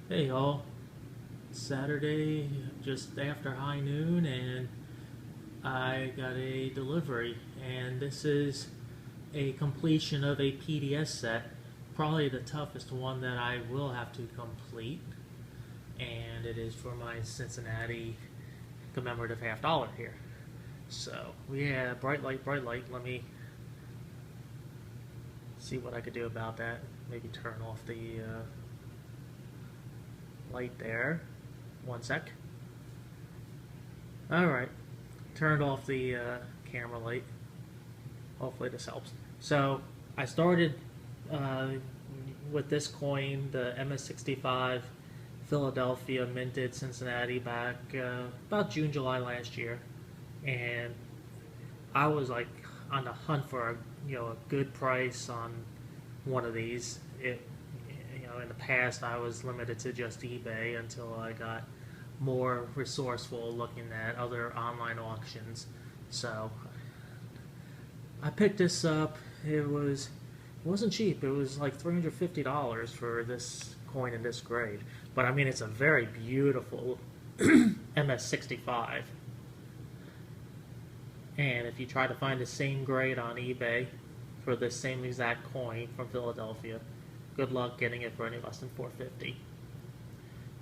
Hey y'all, Saturday just after high noon, and I got a delivery, and this is a completion of a PDS set, probably the toughest one that I will have to complete, and it is for my Cincinnati commemorative $half here. So, yeah, bright light, let me see what I could do about that. Maybe turn off the light there. One sec. Alright, turned off the camera light. Hopefully this helps. So, I started with this coin, the MS65 Philadelphia minted Cincinnati back about June, July last year. And I was like on the hunt for a good price on one of these. In the past I was limited to just eBay until I got more resourceful looking at other online auctions. So I picked this up. It wasn't cheap. It was like $350 for this coin in this grade. But I mean, it's a very beautiful MS65. And if you try to find the same grade on eBay for the same exact coin from Philadelphia, good luck getting it for any less than $450.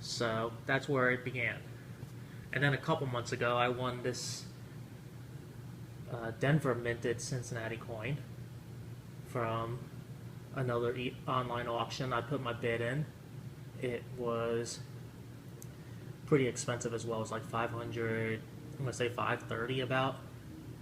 So that's where it began. And then a couple months ago, I won this Denver minted Cincinnati coin from another online auction. I put my bid in. It was pretty expensive as well. It was like 500, I'm going to say 530 about.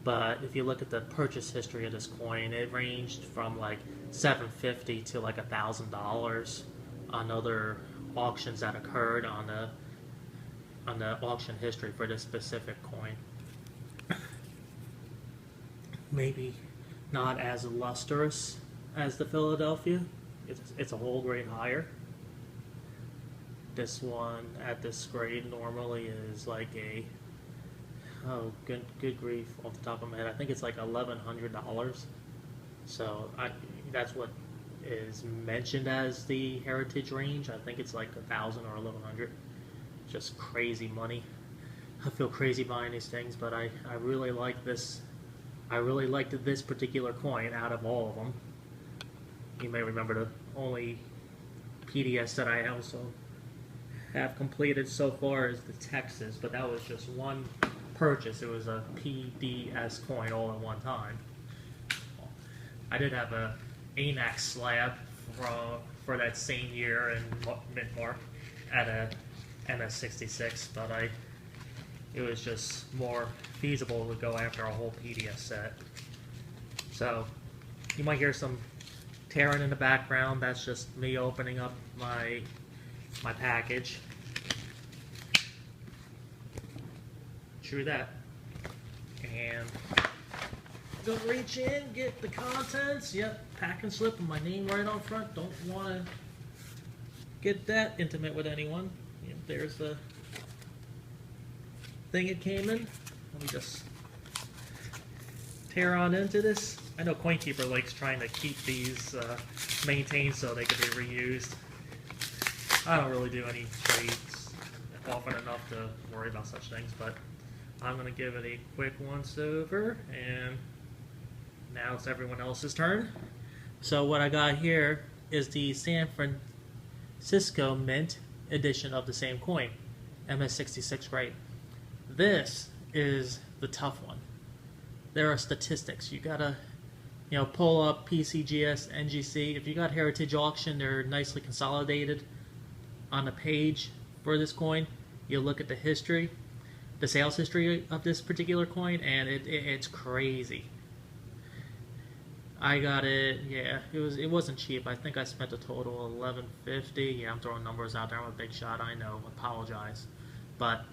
But if you look at the purchase history of this coin, it ranged from like $750 to like $1,000 on other auctions that occurred on the auction history for this specific coin. Maybe not as lustrous as the Philadelphia. It's a whole grade higher. This one at this grade normally is like a good grief, off the top of my head, I think it's like $1,100. So that's what is mentioned as the heritage range. I think it's like 1,000 or 1,100. Just crazy money. I feel crazy buying these things, but I really like this. I really liked this particular coin out of all of them. You may remember the only PDS that I also have completed so far is the Texas, but that was just one purchase. It was a PDS coin all at one time. I did have a ANAC slab for that same year in mint mark at a MS66, but it was just more feasible to go after a whole PDS set. So you might hear some tearing in the background. That's just me opening up my package. True that. And go reach in, get the contents. Yep, packing slip with my name right on front. Don't want to get that intimate with anyone. Yep, there's the thing it came in. Let me just tear on into this. I know CoinKeeper likes trying to keep these maintained so they can be reused. I don't really do any trades often enough to worry about such things, but I'm going to give it a quick once over, and now it's everyone else's turn. So what I got here is the San Francisco Mint edition of the same coin, MS66 grade. This is the tough one. There are statistics. You gotta, pull up PCGS, NGC. If you got Heritage Auction, they're nicely consolidated on the page for this coin. You look at the history, the sales history of this particular coin, and it's crazy. I got it. Yeah, it wasn't cheap. I think I spent a total of $11.50. Yeah, I'm throwing numbers out there. I'm a big shot. I know. Apologize, but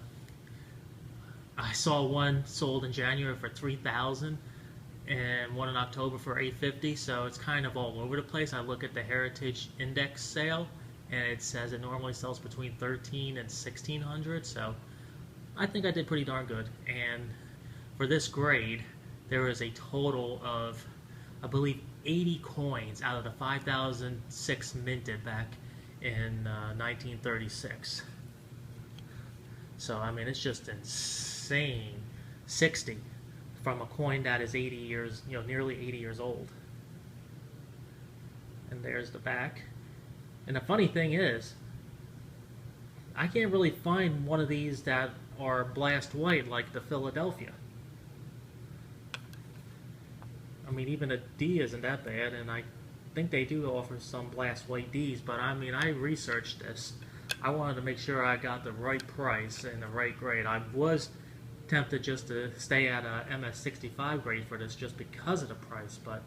I saw one sold in January for $3,000 and one in October for $850. So it's kind of all over the place. I look at the Heritage Index sale, and it says it normally sells between $1,300 and $1,600. So I think I did pretty darn good. And for this grade, there was a total of, I believe, 80 coins out of the 5,006 minted back in 1936. So I mean, it's just insane. 60 from a coin that is 80 years, nearly 80 years old. And there's the back. And the funny thing is, I can't really find one of these that are blast white like the Philadelphia. I mean, even a D isn't that bad, and I think they do offer some blast white Ds, but I mean, I researched this. I wanted to make sure I got the right price and the right grade. I was tempted just to stay at a MS65 grade for this just because of the price, but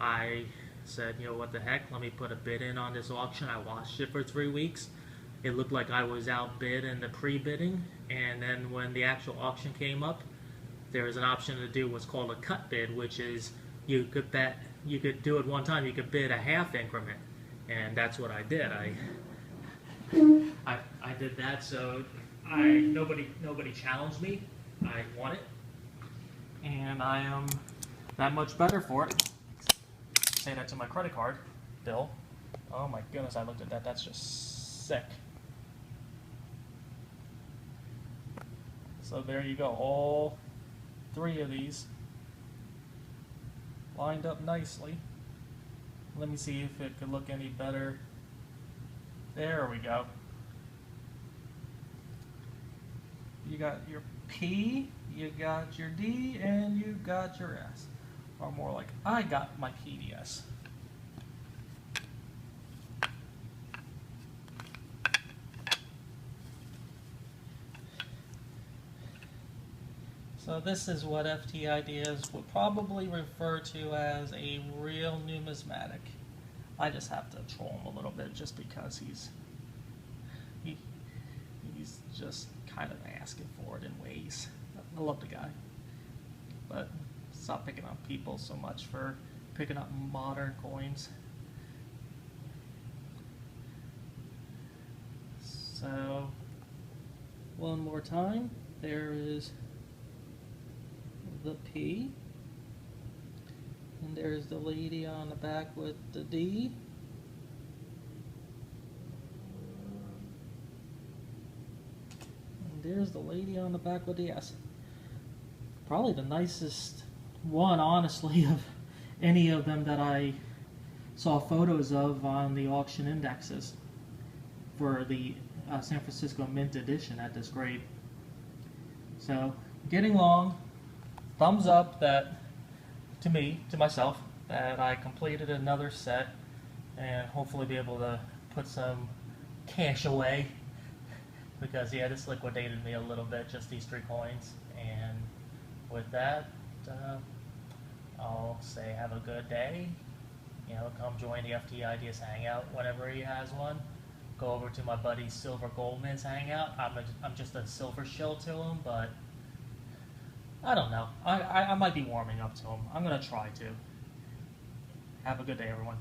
I said, what the heck, let me put a bid in on this auction. I watched it for 3 weeks. It looked like I was outbid in the pre-bidding, and then when the actual auction came up, there was an option to do what's called a cut bid, which is you could do it one time, you could bid a half increment, and that's what I did. I did that, so nobody challenged me. I won it, and I am that much better for it. Say that to my credit card bill. Oh my goodness, I looked at that. That's just sick. So there you go, all 3 of these lined up nicely. Let me see if it could look any better. There we go. You got your P, you got your D, and you got your S. Or more like, I got my PDS. So this is what FT Ideas would probably refer to as a real numismatic. I just have to troll him a little bit just because he's just kind of asking for it in ways. I love the guy, but stop picking on people so much for picking up modern coins. So one more time, there is the P, and there's the lady on the back with the D, and there's the lady on the back with the S. Probably the nicest one, honestly, of any of them that I saw photos of on the auction indexes for the San Francisco Mint edition at this grade. So getting long. Thumbs up that to myself, that I completed another set, and hopefully be able to put some cash away, because yeah, this liquidated me a little bit, just these 3 coins. And with that, I'll say have a good day. Come join the FT Ideas Hangout whenever he has one. Go over to my buddy Silver Goldman's Hangout. I'm just a silver shill to him, but I don't know. I might be warming up to him. I'm going to try to. Have a good day, everyone.